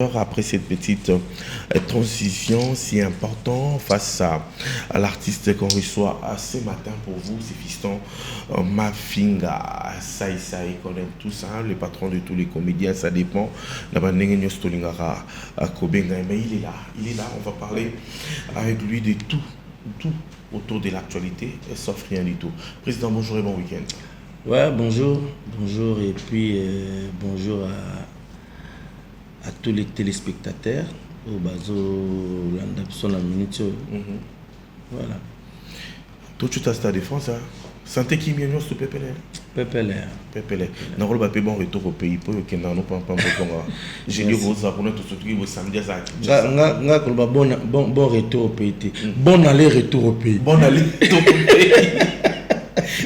Après cette petite transition si importante face à l'artiste qu'on reçoit ce matin pour vous, c'est Fiston Mafinga, Saï, qu'on aime tous, hein, le patron de tous les comédiens, ça dépend. Mais il est là, on va parler avec lui de tout autour de l'actualité, sauf rien du tout. Président, bonjour et bon week-end. Ouais, bonjour et puis bonjour à tous les téléspectateurs au bazo l'andapson la minute. Voilà. Tout tu as Stade de France, hein? Santé qui mieux sur Pépélé. N'a pas bon retour au pays pour que nous pas j'ai dit vous ça pour nous tout ce qui vous samedi ça. Nga bon retour au pays. Bon aller-retour au pays. Bon aller-retour au pays.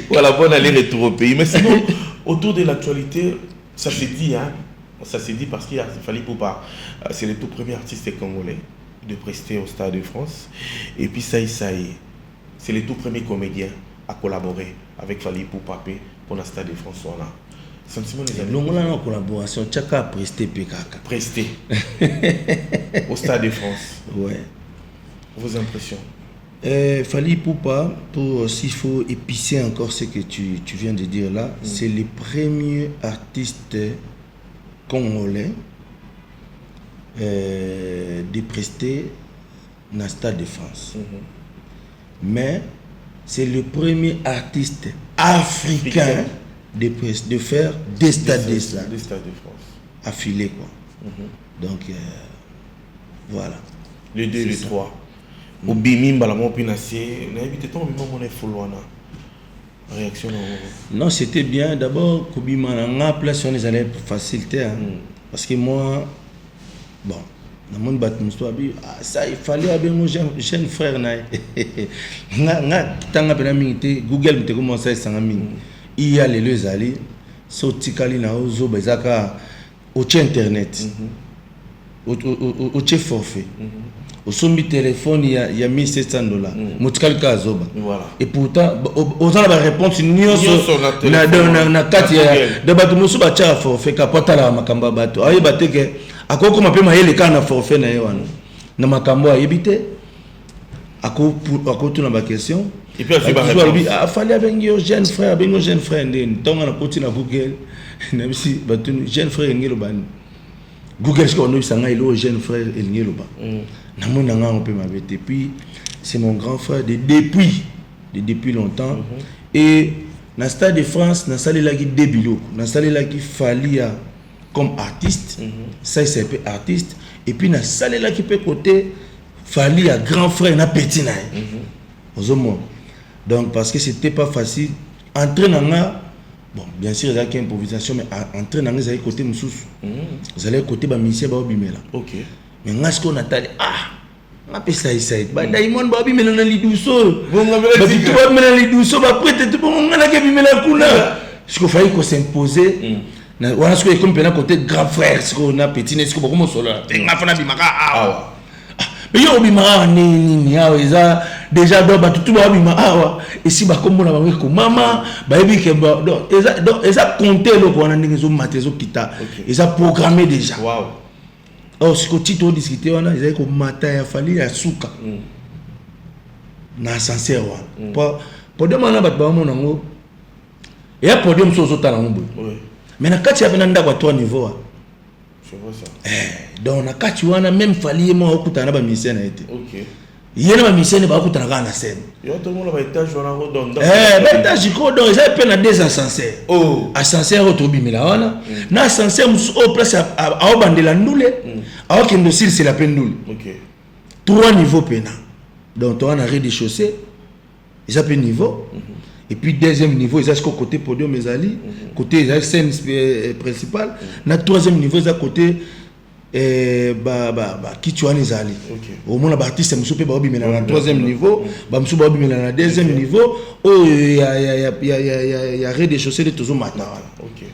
Voilà, bon aller-retour au pays. Mais sinon, autour de l'actualité, ça se dit, hein? Ça s'est dit parce qu'il a fallu pour pas. C'est le tout premier artiste congolais de prester au Stade de France. Et puis ça y est. C'est le tout premier comédien à collaborer avec Fally Ipupa pour le Stade de France. On a sentiment des amis. Nous avons une collaboration. Chaka presté PKK. Presté au Stade de France. Ouais. Vos impressions? Fally Ipupa, pour s'il faut épicer encore ce que tu viens de dire là, c'est le premier artiste congolais de prester dans le Stade de France. Mais c'est le premier artiste africain de faire des stades de France affilés, quoi. Donc voilà. Le 2 et le 3. Au Bimim, Balamon Pinassier, réaction? Non, c'était bien. D'abord, Kobima, on a place on les allait faciliter. Parce que moi, bon, dans mon bâtiment, ça, il fallait avoir mon jeune frère. Google me commence à il y a les alliés, sauti kalina ozo bezaka au internet, au forfait. Au sommet téléphone, il y a $1700. Motikal Kazoba. Voilà. Et pourtant, aux gens la réponse, na kati de batu musu bacha forfait kapata la makamba bato. Ayi bateke akoko mapema yele kana forfait na yewana. Na makambo ayebite ako tuna ba question. Et puis il fallait avec jeune frère, ndeni. Tonga na koti na Google. Na bisi batu jeune frère ngelo bani. Google ce qu'on a eu ça il jeune frère ngelo ba. Et puis c'est mon grand frère depuis longtemps. Et dans le Stade de France, dans le Stade de Débilo, dans le Stade de Fally comme artiste, ça c'est artiste. Et puis dans le Stade de peut côté Fally à grand frère na petit naï. Donc parce que c'était pas facile entrer dans bon bien sûr il y a une improvisation mais entrer dans les côté moussous. Vous allez côté ba ministère ba obimela. OK. Mais nga sko natali nga pesa isaid ba Diamond ba bi melana liduso ba bitu ba melana liduso ba prête tout bon nga na ke bi melana kuna sko failli ko s'imposer na wana sko comme pena côté grand frère sko na petit ne sko ba ko solo nga fana bi maka mais yo bi maka ni awa eza déjà do ba tout ba bi maka et si ba kombo na ba ko mama ba bi ke ba donc eza compter lo ko na ndenge zo matezo kita eza programmé déjà. Wow. Oh, ce que tu as discuté, il y a eu un Fally à Souka. Na ascenseur. Pour demander à Batman, il y a un podium sur le talent. Mais il y a un 3 niveaux. C'est vrai ça. Donc, il y a même Fally et moi, il y a un ministère. Ok. Il y a un ministère qui est dans la scène. Il y a tout le monde qui est dans l'étage. Il y a deux ascenseurs. Ascenseur autobi milana. Na ascenseur au place à Obandela Ndoule. À Okendosil c'est la peine. OK. 3 niveaux pena. Donc on a rez-de-chaussée. Ils appellent niveau. Et puis deuxième niveau, ils ont côté podium Mesali, côté scène principale. Na troisième niveau, ils ont côté qui tu as les alliés. Au moins la artiste musu pe ba obi mena na troisième niveau, ba musu ba obi mena na deuxième niveau. Oh il y a rez-de-chaussée de toujours matin. OK.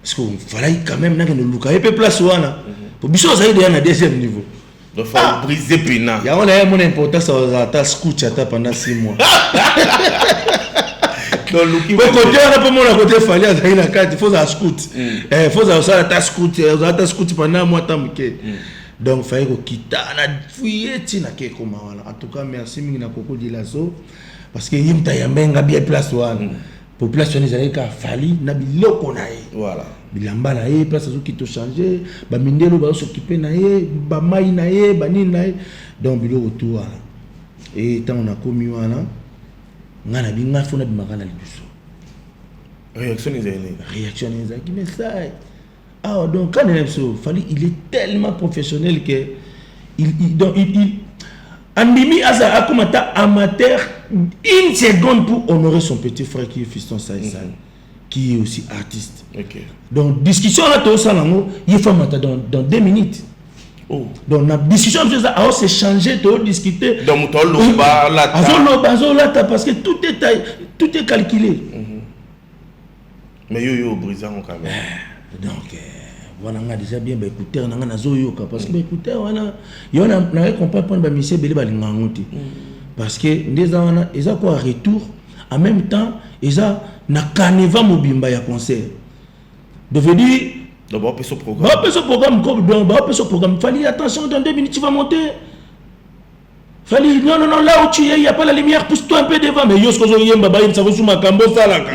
Parce que fallait quand même na que nous luka et peu place wana. Pour biso ça il y a na deuxième niveau. Donc faut briser pena. Il y a on a mon importance à ta scouch pendant 6 mois. côté on a pas mon côté fallait à la carte, il faut ça scout. Faut ça ta scout pendant moi tant que. Donc fallait ko kita na fouiller tina ke comme voilà. En tout cas merci mingi na koko di lazo parce que yimta yambenga bien place wana. Population les années ka fali na biloko na ye. Voilà. Bilamba na ye place qui to changer, ba mindelo ba s'occuper na ye, ba mai na ye, ba ni na ye. Donc biloko tout wana. Et tant on a commis wana ngana binga fona bimakana libuso. Réaction les amis mais ça. Ah donc quand il fallait il est tellement professionnel que il Andimi Aza Akumata amateur une seconde pour honorer son petit frère qui est fiston Saïsai, qui est aussi artiste. Okay. Donc discussion là tout ça il faut mater dans 2 minutes. Oh. Donc la discussion on s'est changé de discuter. Donc toi loba là parce que tout est calculé. Mais yo brisant quand même. Donc voilà, on a déjà bien écouteur on a zoyoka parce que écouteur on a comprendre pas monsieur belé balingangoti parce que des on ils a quoi retour en même temps ils a na carnaval mobimba ya concert devenu d'abord ce programme programme fallait attention dans 2 minutes tu vas monter fallait non là où tu es il y a pas la lumière pousse-toi un peu devant mais yo ce que zo yemba ba ça va sous makambo salaka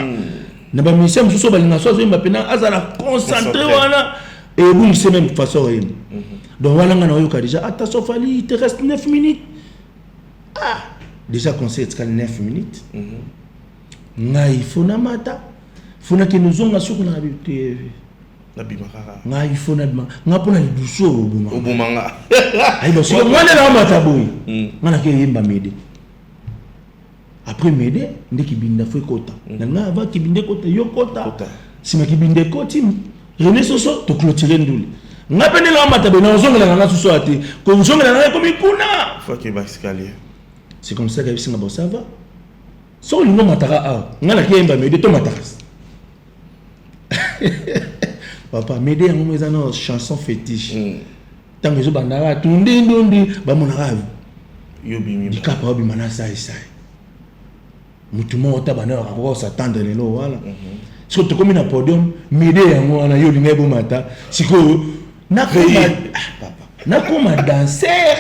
na ba monsieur mususu balinga so yemba pena azala concentré voilà. Et vous, c'est même façon. Donc voilà, on a déjà, attention, il te reste 9 minutes. Ah, déjà, conseil, 9 minutes. Il faut na mata. Il faut que nous ayons sur la vie. Il faut na bima. On pour le douceau au boumanga. Aïe, donc, si on a la mata boui, on a qu'il y a m'aider. Après m'aider, on a qui binde fait quota. On a qui binde quota, yo quota. Si ma qui binde quota, René Soso, tu clôturer ndouli. N'appelle la mata bena ozonga la ngana soso ati. Ko ozonga la comme kuna. Faut qu'il va escalier. C'est comme ça que singa bo ça va. So le nom matara a. Ngala ki emba me de to mataras. Papa m'aider en mes chanson fétiche. Tant que je bandara tundi ndondi ba monara. Yo bimi. Di kapa obi mana sai. Mutu mo otabana ko s'attendre lelo wala. Si tu comme un podium, m'aider à moi, on a eu une bonne matin. Si tu n'as comme un danseur,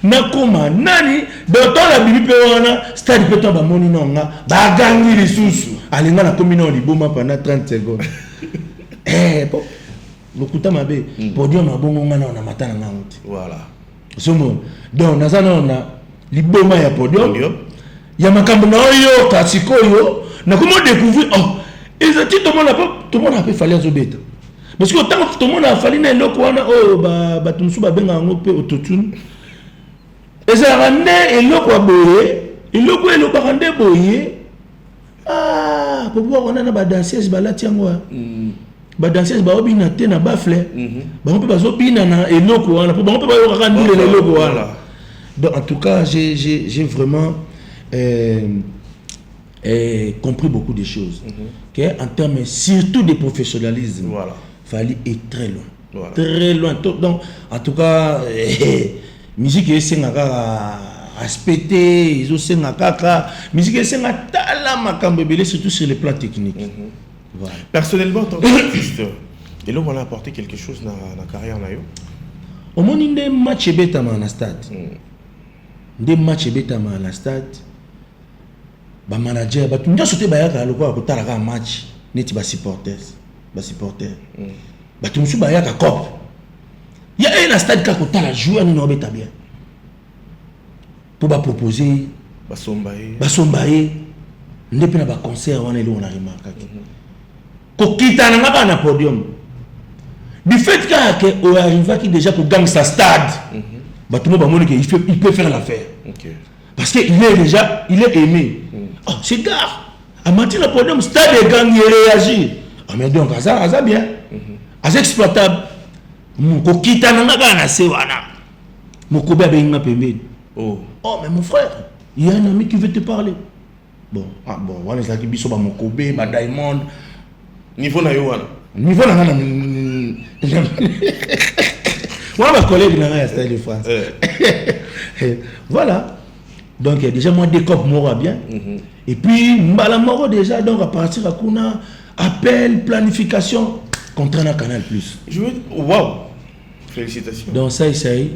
n'a comme un nani, dans la bibi péona, c'est-à-dire que tu as mon nom, bah gagner les sous. Allez, on a comme une bonne matin pendant 30 secondes. Eh, bon, le coup de ma bé, podium a bon moment, on a matin en out. Voilà. Donc, on a les bons mains à podium. Il y a ma cambono yo, Katsiko yo, n'a comment découvrir. Oh! Et ça tout le monde a fait falloir zo bête parce que tant que tout le monde a fallu na eloko wana oh ba tumsu ba benga ngo pe autotune et ça rende eloko boye rende boye ah pour voir on a ba danseuse ba lati yango ba danseuse ba obina te na bafle ba on peut ba zo bina na eloko wana pour on peut ba yo rendre eloko wana. Donc en tout cas j'ai vraiment compris beaucoup de choses. En termes surtout de professionnalisme, il fallait être très loin. Voilà. Très loin. Donc, en tout cas, musique est respectée, ils ont musique est surtout sur le plan technique. Voilà. Personnellement, en tant qu'artiste, et là, on a apporté quelque chose dans la carrière. Au moins, il y a des matchs bétama dans le stade. Des matchs bétama dans le stade. Ba manager ba tunja sote ba yaka lokwa ko talaka match neti ba supporters ba tumsu ba yaka cop ya un stade ka ko tala joueur ni no beta bien pour ba proposer ba sombaye ndepe na ba concert wana ile on a remarqué ko kita na ngaba na podium du fait que on arrive qui déjà pour gagner sa stade ba tout le monde ba moni que il peut faire l'affaire. OK. Parce qu'il est aimé. Oh, c'est gars. À matin, le podium, stade de gang, il réagit. Ah, mais donc, ça bien. C'est exploitable. Mon quitte à n'a c'est voilà. Mon copain a une pembe. Oh, mais mon frère, il y a un ami qui veut te parler. Bon, voilà, c'est qui biso mon Kobe, ma Diamond. Niveau na yo wana. Niveau na voilà ma collègue n'a rien à style de France. Voilà. Donc déjà moi décope mora bien. Et puis mbala moro déjà donc à partir à kuna appel planification contrat na Canal Plus. Je veux waouh. Félicitations. Donc ça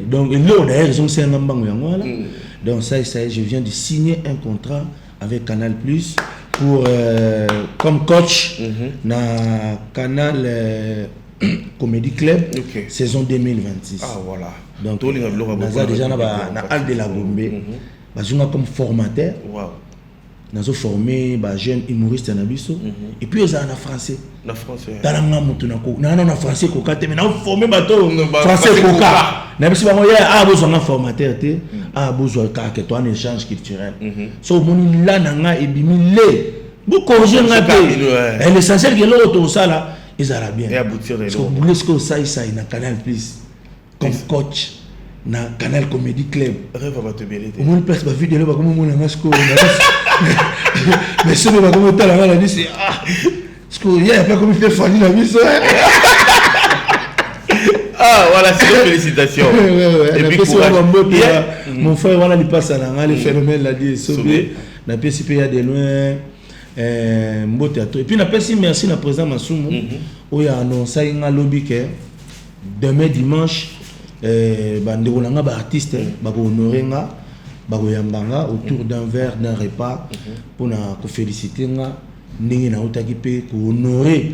donc là d'ailleurs ils ont c'est un bango yango là. Donc ça je viens de signer un contrat avec Canal Plus pour comme coach na Canal Comedy Club saison 2026. Ah voilà. Donc on a déjà na Al de la Gombe. Bazunga comme formateur. Wow. Nous avons formé des jeunes humoristes en Abisso. Et puis ils ont en français. En français. Dans la main, nous avons français coca. Mais nous avons formé bateau français coca. Nous avons dit ah besoin d'un formateur, ah besoin que toi un échange culturel. So mon là nanga et bimilé. Beaucoup de gens ont l'essentiel que l'autre ça là, ils ont bien. Et aboutir les lots. Vous voulez ce que ça il na Canal Plus comme coach. Na Canal Comedy Club. Rêve à te bêler. Au moins place ma vidéo là comme mon amasco. Mais ce n'est pas comme ça là dit c'est ah parce que il y a pas comme il fait Fanny la vie ça. Ah voilà, c'est une félicitation. Et puis mon frère voilà il passe à les phénomènes là dit sauvé. Na pièce il y a de loin mbote et puis na pièce merci na président Masumu où il a annoncé un lobby que demain dimanche bandeko nanga ba artiste ba ko honorer nga ba ko yambanga autour d'un verre d'un repas pour na ko féliciter nga ndenge na utaki pe ko honorer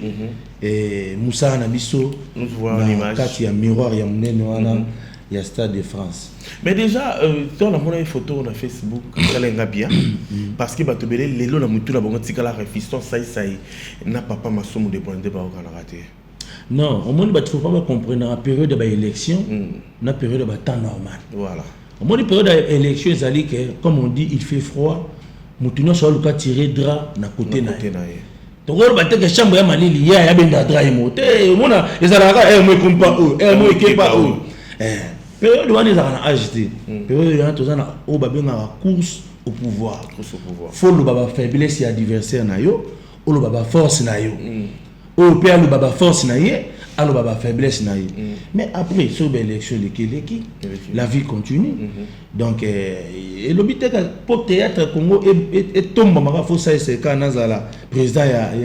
Moussa na biso nous voyons l'image kati ya miroir ya munene wana ya Stade de France. Mais déjà dans la monnaie photo na Facebook ça lenga bien parce que bato belé lelo na mutu na bango tikala refiston sai na papa Masumu de Bonde ba ko na raté. Non, au moins, il ne faut pas comprendre la période d'élection, la période de temps normal. Voilà. Au moins, la période d'élection, comme on dit, il fait froid. Moutinho soit le cas tiré drap na côté na. Donc, on va que chambre ya malili, il y a ben drap et moté. On a les alaka, moi comme pas eux, moi qui pas eux. Période où on est en agité. Période où on est en course au pouvoir. Faut le baba faiblesse et adversaire na yo, ou le baba force na yo. Au père le baba force na yé, à le baba faiblesse na yé. Mais après sur l'élection de Keleki, la vie continue. Donc et le but pour théâtre Congo et tombe mara faut ça c'est quand nazala président il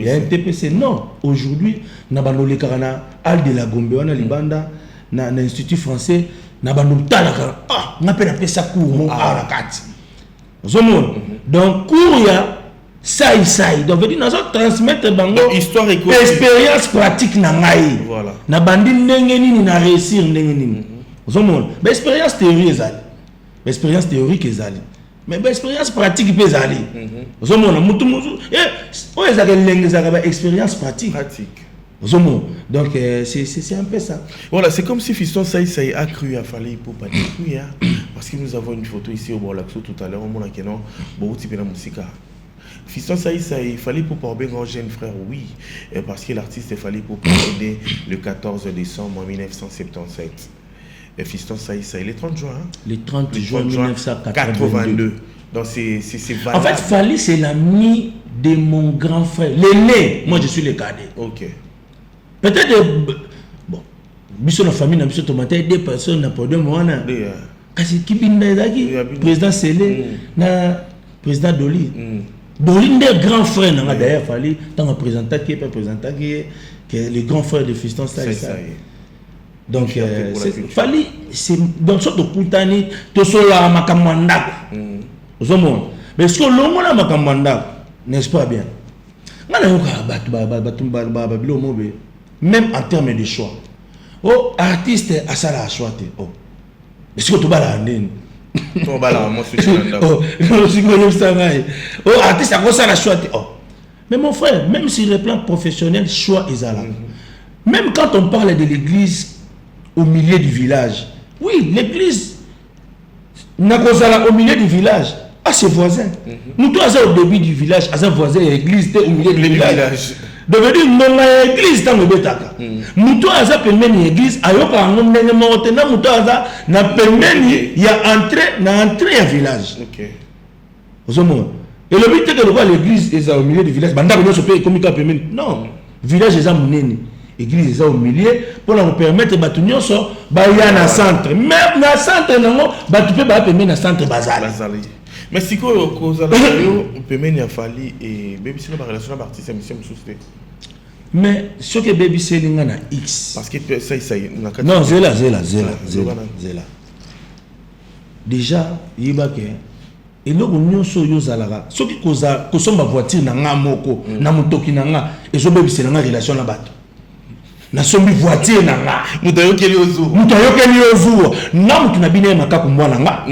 y a NTPC non aujourd'hui na bandole karana Al de la Gombe on a libanda na institut français na bandole talaka ah on appelle ça cours à la carte. Donc cours ya ça donc veut dire nous transmettre bango histoire et expérience pratique na ngai voilà na bandi ndenge nini na réussir ndenge nini ozomona ba expérience théorie ezali ba expérience théorique ezali mais ba expérience pratique pe ezali ozomona mutu o ezaka lenge ezaka ba expérience pratique ozomona donc c'est un peu ça voilà c'est comme si Fiston Saï a cru à Fally Ipupa parce que nous avons une photo ici au Bolaxo tout à l'heure on mona que non beaucoup type na musica. Fiston Saï il fallait pour un grand jeune frère, oui, parce que l'artiste fallait pour né le 14 décembre 1977. Et Fiston Saï, il est 30 juin. Le 30 juin 1982. Donc c'est valable. En fait, Fally, c'est l'ami de mon grand frère. L'aîné, moi je suis le cadet. Ok. Peut-être, bon, biso la famille, biso tomate, deux personnes, n'a pas de moi. Kasi Kibinda Zaki, président Sélé, président Doli. Dolin des grands frères n'a d'ailleurs fallu tant que présentant qui est le grand frère de Fiston Saï. Donc fallu c'est dans sorte de puntani to sola makamanda. Ozomon mais ce que l'homme la makamanda n'est-ce pas bien. Même en termes de choix. Oh artiste à ça la choix oh. Est-ce que tu vas la andine artiste a ça la choix. Mais mon frère, même sur le plan professionnel, choix est là. Même quand on parle de l'église au milieu du village, oui, l'église n'a pas au milieu du village, à ses voisins. Nous tous au début du village, à ses voisins, l'église était au milieu du village. Devenir non l'église dans le bétaka. Muto aza pembeni église ayoka ngo ndenge mote na muto aza na pembeni ya entrée ya village. OK. Ozomo. Et le but est que l'église est au milieu du village. Banda ko so pe komika pembeni. Non. Village est munene. église est au milieu pour nous permettre de nous aller dans centre. Même dans le centre, tu peux pas dans le centre bazar. Mais si vous avez un fallu et baby c'est une relation avec l'artiste mission me mais ce que baby c'est na X parce que ça non zela déjà yibake et là on so yo zalaka ce qui koza kosomba voiture na nga moko na mutoki na nga ezo baby c'est na relation na bato na sombi voiture na nga mutayo keli ozu na mutu na bina makako mwana nga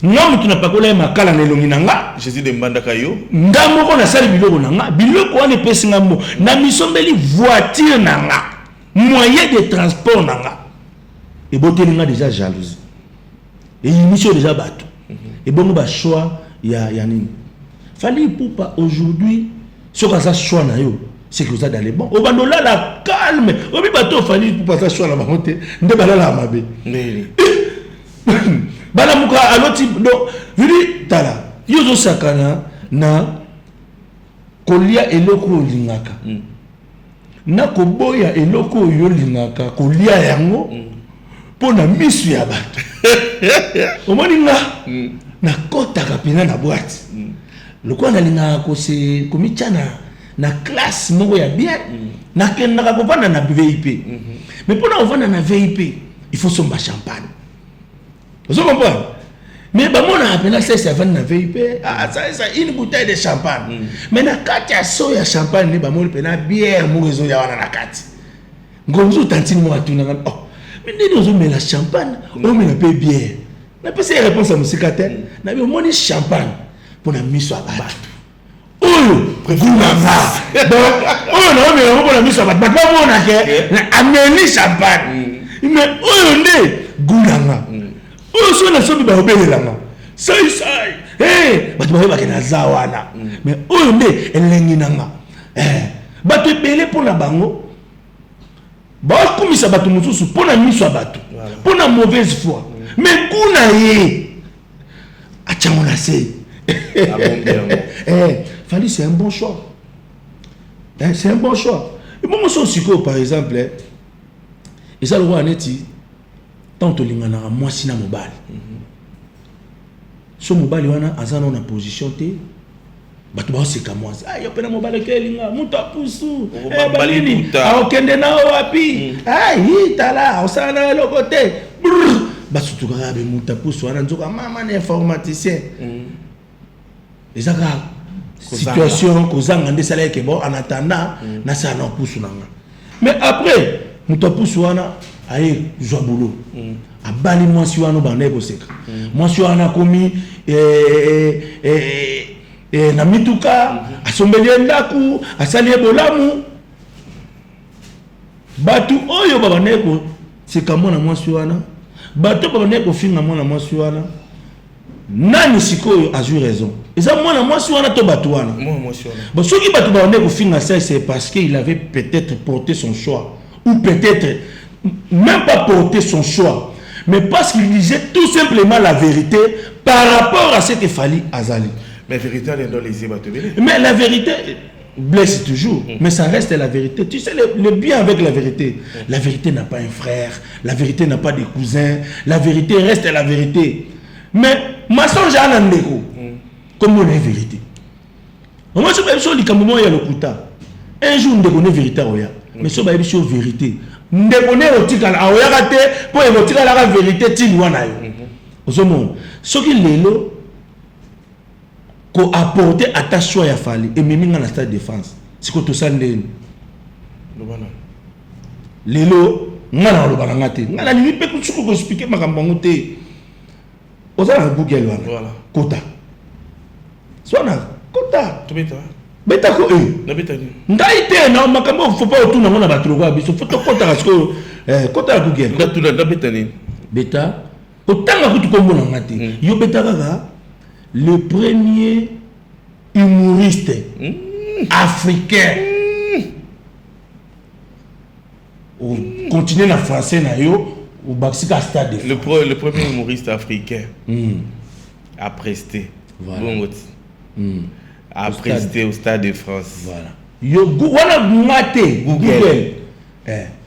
na mutu na pakola makala na elongi na nga Jésus de mbandaka yo nga moko na sali biloko na nga biloko wana epesi nga mo na misombeli voiture na nga moyen de transport na nga eboteli nga déjà jalousie eyimisio déjà bato ebongo ba choix ya nini fallait pour pas aujourd'hui ce que ça choix na yo c'est que vous êtes dans les bons. Au bandola la calme. Au bi bateau fallait pour passer sur la monter. Nde balala mabe. Bala muka aloti donc vili tala. Yozo sakana na kolia eloko lingaka. Na koboya eloko yo lingaka kolia yango pona misu ya bato. Omoni nga na kota kapina na boîte. Lokwa na linga ko se komichana na classe moko ya bien na kenda ko vanda na VIP mais pour na vanda na VIP il faut somba champagne vous comprenez mais ba mona apena ça vanda na VIP ça une bouteille de champagne mais na kati ya so ya champagne ni ba mona pena bière mo rezo ya wana na kati ngonzo tantine mo atuna oh mais ndeni ozo mela champagne o mela pe bière na pesa réponse à musikatel na bi moni champagne pour na miso abatu ameni champagne mais oyo nde gulanga oyo so na sobi ba obelelanga sai bato bayebake na za wana mais oyo nde elengi nanga bato ebele mpona bango bakomisa bato mosusu mpona miso ya bato mpona mauvaise foi mais kuna ye atiango na se Fali, c'est un bon choix. C'est un bon choix. Et moi, je suis par exemple, et ça le roi Aneti, tant que l'ingana, moi, si na mobile. Ce mobile, il y a une position, bah, tu vas c'est comme moi. Ah, il y a un mobile qui est là, mouta poussou. Eh, balini. Ah, ok, na wapi. Ah, il est là, on s'en a le côté. Bah, surtout, il y a un mouta poussou, on a un maman informaticien. Et ça, situation kozanga nde salaire que bon en attendant na ça na pousse nanga mais après muto pousse wana aye zwa boulot abali mwasi wana bande ko seka mwasi wana komi na mituka asombeli ndaku asali bolamu batu oyo babane ko seka mona mwasi wana batu babane ko finga mona mwasi wana nani sikoyo a eu raison et ça moi si on a to batouana moi si on a bon ceux qui battu ba on finir ça c'est parce qu'il avait peut-être porté son choix ou peut-être même pas porté son choix mais parce qu'il disait tout simplement la vérité par rapport à ce qu'il fallait Azali mais vérité elle dans les yeux mais la vérité blesse toujours mais ça reste la vérité tu sais le bien avec la vérité n'a pas un frère la vérité n'a pas des cousins la vérité reste la vérité mais mensonge à ndeko comme on est vérité moi je vais sur le camouflage ya lokuta un jour ndeko ne vérité oya mais so ba sur vérité ndeko ne otikala oya raté pour évoquer la vérité ti wana yo ozomo soki lelo ko apporter attention ya fali et mimi na stade de défense siko to sande lelo ngana lo balangate ngana ni pe ku ko expliquer makambo ngote ozala Google wana kota swana kota beta ko na beta ngai te na makambo faut pas autour na mona batro kwa biso faut to kota parce que kota Google ngatula na beta ni beta otanga kutu kombo na ngati yo beta kaka le premier humoriste africain on continue na français na yo au Baxika Stade de France. Le premier humoriste africain a presté. Voilà. A presté au Stade de France. Voilà. Yo wana ngate Google.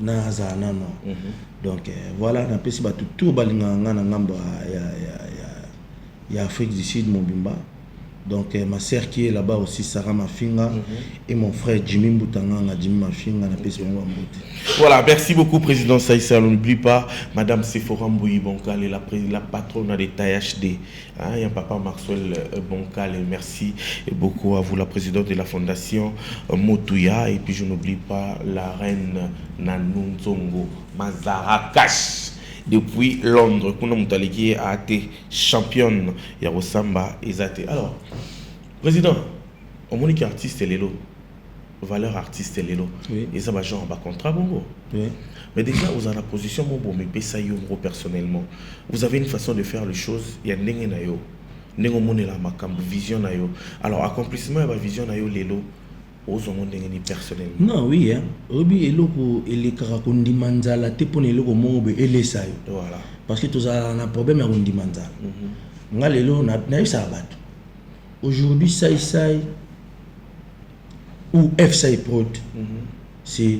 naza nano. Donc voilà, na pesi ba tout balinga ngana ngamba ya Afrique du Sud Mobimba. Donc ma sœur qui est là-bas aussi, Sarah Mafinga, et mon frère Jimmy Mboutanga, Jimmy Mafinga, na pesi bango mbote. Voilà, merci beaucoup président Saïssa. On n'oublie pas madame Sephora Mbouyi Bonkale, la patronne de THD. Hein, et un papa Maxwell Bonkale, merci beaucoup à vous, la présidente de la fondation Motuya. Et puis je n'oublie pas la reine Nanunzongo Mazarakash. Depuis Londres, Kuna Moutaliki a été championne Yarosamba Ezate. Alors, président, on m'a dit qu'artiste est l'élo, valeur artiste est l'élo. Et ça va genre en contrat bongo. Mais déjà, vous avez la position bon, mais pesa yo personnellement. Vous avez une façon de faire les choses. Il y a n'engue na yo, n'engue mone la makam vision na yo. Alors accomplissement et vision na yo l'élo. Personnellement. Non, oui, hein. Obi eloko elekarakundi manzala te pone eloko mobe elesayo. Voilà. Parce que tu as un problème à kundi manzala. Nga lelo na isa bato. Aujourd'hui Sai ou FSai Prod, c'est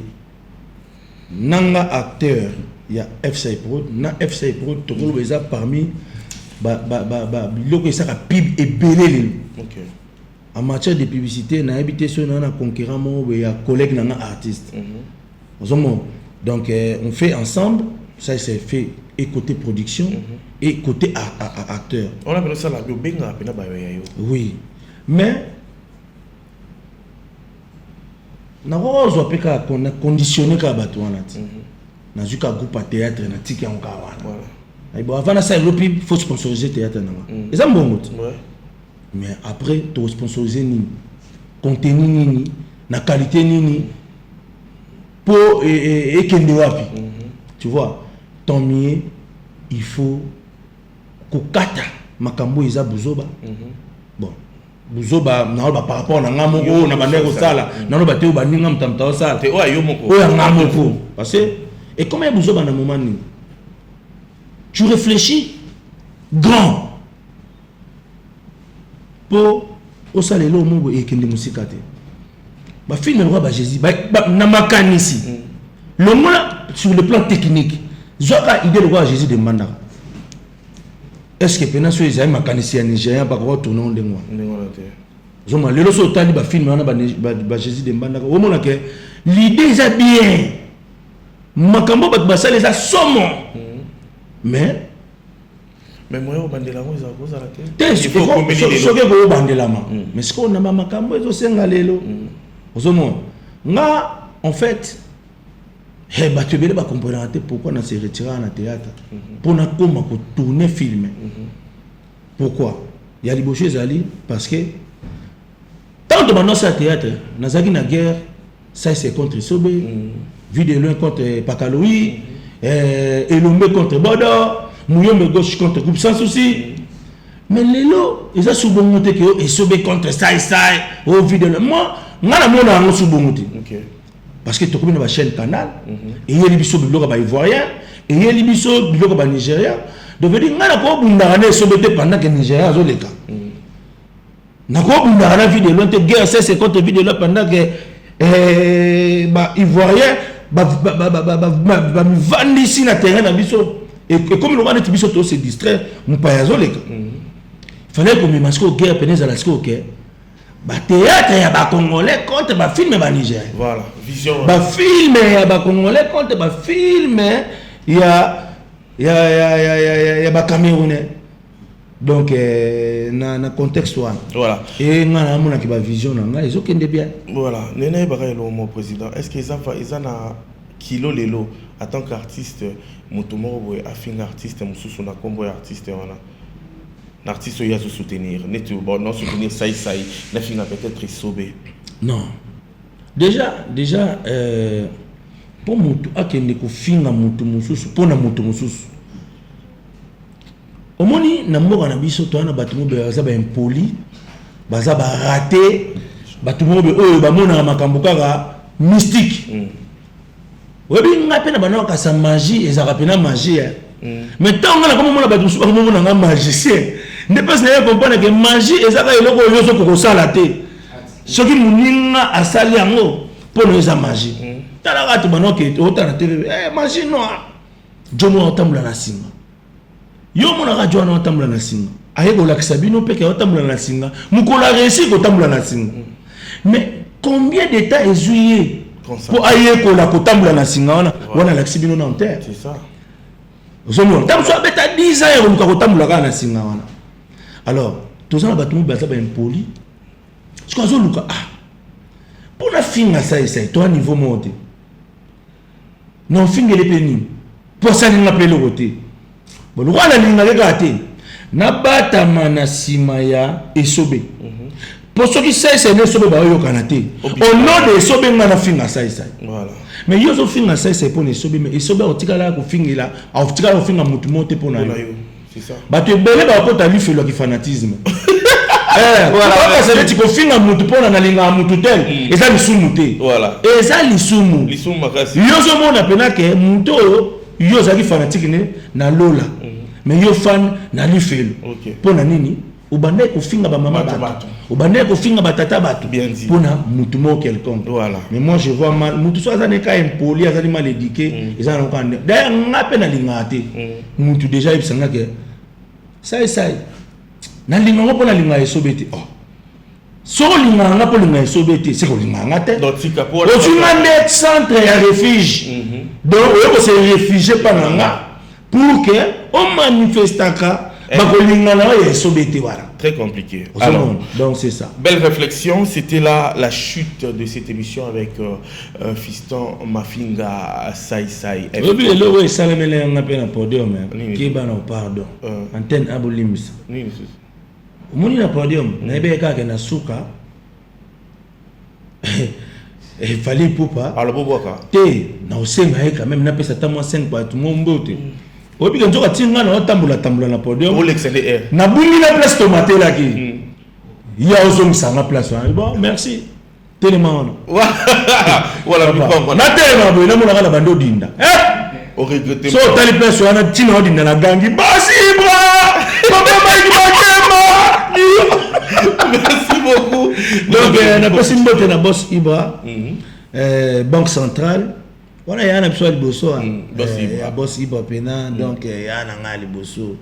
nanga acteur, il y a FSai Prod, na FSai Prod to ko beza parmi loko isaka pib et belé. OK. En matière de publicité, on a habité sur un concurrent, il y a collègue, un artiste. Donc, on fait ensemble, ça c'est fait et côté production et côté acteur. On a ça la oui, mais on a conditionné qu'à Batouana. On a vu qu'un groupe à théâtre, on a dit qu'il y a un kawana. Avant ça, il faut sponsoriser le théâtre. Et ça, bon. Mais après, tu sponsoriser ni contenu ni na qualité ni pour et tu vois, tant mieux, il faut kokata makambo isa buzoba. Bon, buzoba na ba par rapport na ngamoko na bandeko sala na no bateo baninga mtamta sala te o ayo moko o ngamoko parce que et comment buzoba na moment ni tu réfléchis grand pour au salelo mo et kende musika te ba film le roi ba Jésus ba na makanisi le moins sur le plan technique zoka idée le roi Jésus de Manda est-ce que pendant ce ils makanisi ya Nigeria ba ko tourner on de moi zoma lelo so tali ba film na ba Jésus de Manda o mona que l'idée est bien makambo ba sala ça somo mais moi au bandela mo za koza la tête il faut que bandela ma mais ce qu'on a makambo ezo senga lelo ozomona nga en fait tu veux pas comprendre pourquoi on s'est retiré en théâtre pour na koma ko tourner film pourquoi il y a liboché zali parce que tant de maintenant ça théâtre nazaki na guerre ça c'est contre Sobé vu de loin contre Pakaloui Elombe contre Bodo Mouyombe gauche contre groupe sans souci. Mais les lots, ils ont souvent monté que Sobé contre Sai au vu de loin. Moi, je n'ai souvent monté. Parce que tu as une chaîne canal, et il y a des biso biloka ivoirien, et il y a des biso biloka nigérien. Donc, je dis, je pendant que Nigeria a le cas. Je n'ai vu de loin, guerre c'est contre vu de loin pendant que ivoirien va me vendre ici dans le terrain dans biso. Et comme le roi de Tibisoto se distrait, mon payaso les gars. Il fallait que mes masques au guerre pénètrent à la sco, ok. Théâtre, il y a des Congolais contre des films et Niger. Voilà, vision. Des films, il y a des Congolais contre des films, il y a des Camerounais. Donc, dans le contexte, voilà. Et on a une vision, ils ont bien. Voilà, Néné Baraye, mon président, est-ce qu'ils ont un kilo lélo en tant qu'artiste? Motomoro a fait un artiste, Moussou na combo artiste, l'artiste il a soutenir, non soutenir ça, n'a fait peut-être Sobé. Non. Déjà, pour Moutou, à qui ne finga Moutou Moussou, pour na Moutou Moussou. Au moins, n'ambo na biso to na batumo be bazaba impoli, bazaba raté, batumo be oyo ba mona makambuka mystique. Oui, on a peine à sa magie et ça rappelle magie. Mais tant qu'on a comme on a battu sur un magicien, ne pas se comprendre que magie et ça va être le pour ça la tête. Ce qui nous a sali en haut pour nous la magie. Tala tu bano ke autant na télé. Machine noire. Jomo otambula na singa. Yo mona radio na otambula na singa. Aye ko lakisa bino pe ke otambula na singa. Mukola réussi ko otambula na singa. Mais combien d'états ezuyé pour aye ko la kotambula na singa wana lakisi bino na terre. C'est ça. Zomo tam so beta 10 ans ko kotambula ka na singa wana. Alors, tous en batu baza ba impoli. Ce qu'on luka pour la finga ça toi niveau monté. Non finga les pénis. Pour ça ni appelé le côté. Bon le roi la linga le gâté. Na bata mana simaya esobe. Pour ceux qui savent c'est ne sobe ba yo kanate. Au nom de sobe ngana finga ça. Voilà. Mais yo so finga ça c'est pour ne sobe mais esobe otikala ko finga là, otikala ko finga mutu monté pour na yo. C'est ça. Bah tu belé ba ko ta lui fait le fanatisme. Voilà, ça veut dire que finga mutu pour na linga mutu tel, et ça lisumu te. Voilà. Et ça lisumu. Lisumu makasi. Yo so mona pena ke mutu yo zaki fanatique ne na lola. Mais yo fan na lui fait. OK. Pour na nini? Ubande ko finga ba mama bato. Ubande ko finga ba tata bato. Bien dit. Pour na mutu mo quelconque. Voilà. Mais moi je vois mal mutu so azane ka impoli, azali mal éduqué, ils en ont quand d'ailleurs ngape na linga te. Mutu déjà il sanga ke ça na linga ngo pona linga esobete so linga nga pona linga esobete c'est ko linga nga te donc tika pour tu m'as centre ya refuge donc on se réfugier par nga pour que on manifestaka ba ko linga na esobete wala très compliqué. Alors donc c'est ça. Belle réflexion, c'était là la chute de cette émission avec Fiston Mafinga Sai. Et puis le ouais ça le mêler on appelle un podium qui ba non pardon antenne abolims. Moni na podium na ebe ka na suka il fallait poupa alors boboka te na osenga quand même na pesa tamo 5 ba tout mbote obi ke nzoka tinga na tambula na podium pour l'excellent air na bungi na place tomate la ki ya ozo msanga place bon merci tellement voilà na tellement bo na mona na bando dinda au regretter so tali place wana tina odinda na gangi basi bra papa merci beaucoup. Donc, on a passé une bonne na boss Ibra, Banque Centrale. On a un absolu bosso. Boss Ibra pena, donc il y a un angal bosso.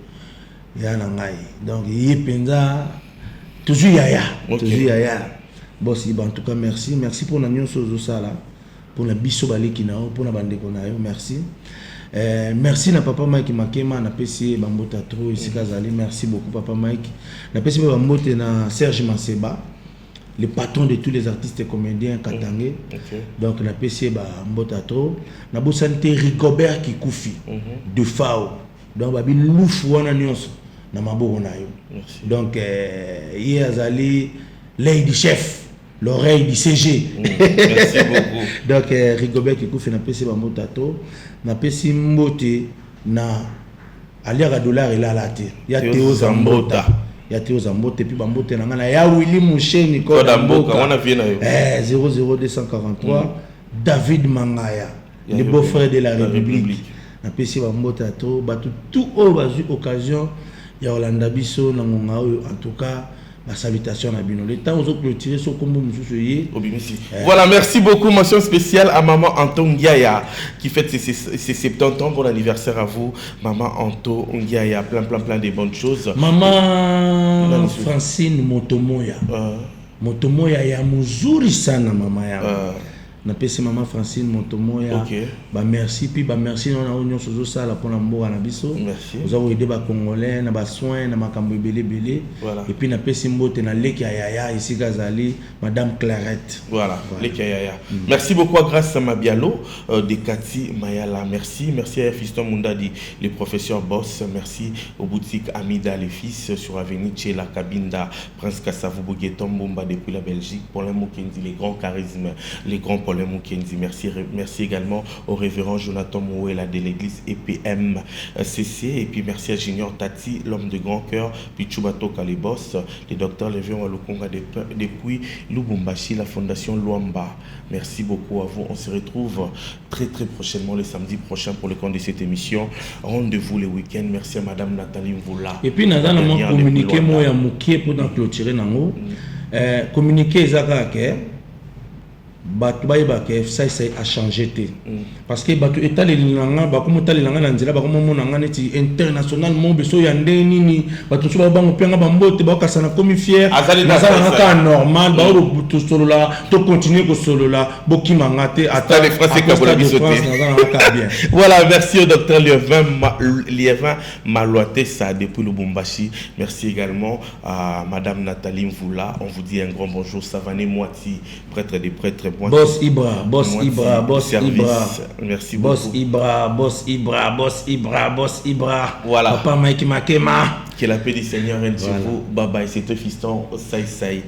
Il y a un angal. Donc, il y a penda. Toujours yaya. Toujours yaya. Boss Ibra, en tout cas, merci. Merci pour la nyonso sala. Pour la biso baliki nao, pour la bande konayo. Merci. Merci na papa Mike Makema na PC Bambota trop ici Kazali. Merci beaucoup papa Mike. Na PC Bambote na Serge Manseba, le patron de tous les artistes et comédiens katangé. Donc na PC Bambota trop. Na Bosante Rigobert Kikufi de FAO. Donc babi loufu wana nyonso na maboko na yo. Donc hier Azali Lady Chef, l'oreille du CG. Merci beaucoup. Donc Rigobert Kikufi na PC Bambota trop. Na pesi mbote na aliaka dollar elalate ya Théo Zambota ya Théo Zambota puis bambote na ngana ya Willy Moucheni Koda Mboka wana viena yo 00243 David Mangaya le beau-frère de la République na pesi bambota to batu tout au bazu occasion ya Olanda biso na ngonga en tout cas ma salutation à Bino. Le temps aux autres clôturer son combo monsieur. Voilà, merci beaucoup. Mention spéciale à maman Anto Ndiaya qui fête ses 70 ans. Bon anniversaire à vous, maman Anto Ndiaya. Plein de bonnes choses. Maman Francine Motomoya. Motomoya ya muzuri sana mama ya. Na pesi maman Francine Motomoya. Bah merci puis bah merci on a union sur ça là pour la mboka na biso. Merci. Vous avez aidé ba congolais na ba soins na makambo belé. Voilà. Et puis na pesi mbote na leki yaya ici Gazali madame Clarette. Voilà. Leki yaya. Merci beaucoup grâce à Mabialo de Kati Mayala. Merci à Fiston Mundadi le professeur Boss. Merci aux boutiques Amida les fils sur avenue Tchela Kabinda Prince Kassavou Bogueton Bomba depuis la Belgique pour les Mukendi les grands charismes les grands Paul Mukendi. Merci également au révérend Jonathan Mouela de l'église EPM CC. Et puis merci à Junior Tati, l'homme de grand cœur, puis Chubato Kalibos, le docteur Lévion Walukonga depuis Lubumbashi, la fondation Luamba. Merci beaucoup à vous. On se retrouve très prochainement le samedi prochain pour le compte de cette émission. Rendez-vous le week-end. Merci à madame Nathalie Mvoula. Et puis nous allons communiquer moi à Mouké pour clôturer nango. Communiquer Zaka bato bayeba ke ça a changé te parce que bato etalelanga bakomo talelanga na nzela bakomo monanga neti international mo beso ya ndeni ni bato so bango penga bambote bakasana komi fier nazala ka normal ba to solola to continuer ko solola bokima ngate ata les français comme la bien. Voilà, merci au docteur Liévin Maloité ça depuis Lubumbashi. Merci également à madame Nathalie Mvoula. On vous dit un grand bonjour. Savané Moiti, prêtre des prêtres. Boss Ibra, boss Ibra, boss Ibra. Merci beaucoup. Boss Ibra, boss Ibra, boss Ibra, boss Ibra. Voilà. Papa Mike Makema. Que la paix du Seigneur règne sur vous. Bye bye, c'est un fiston. Saï.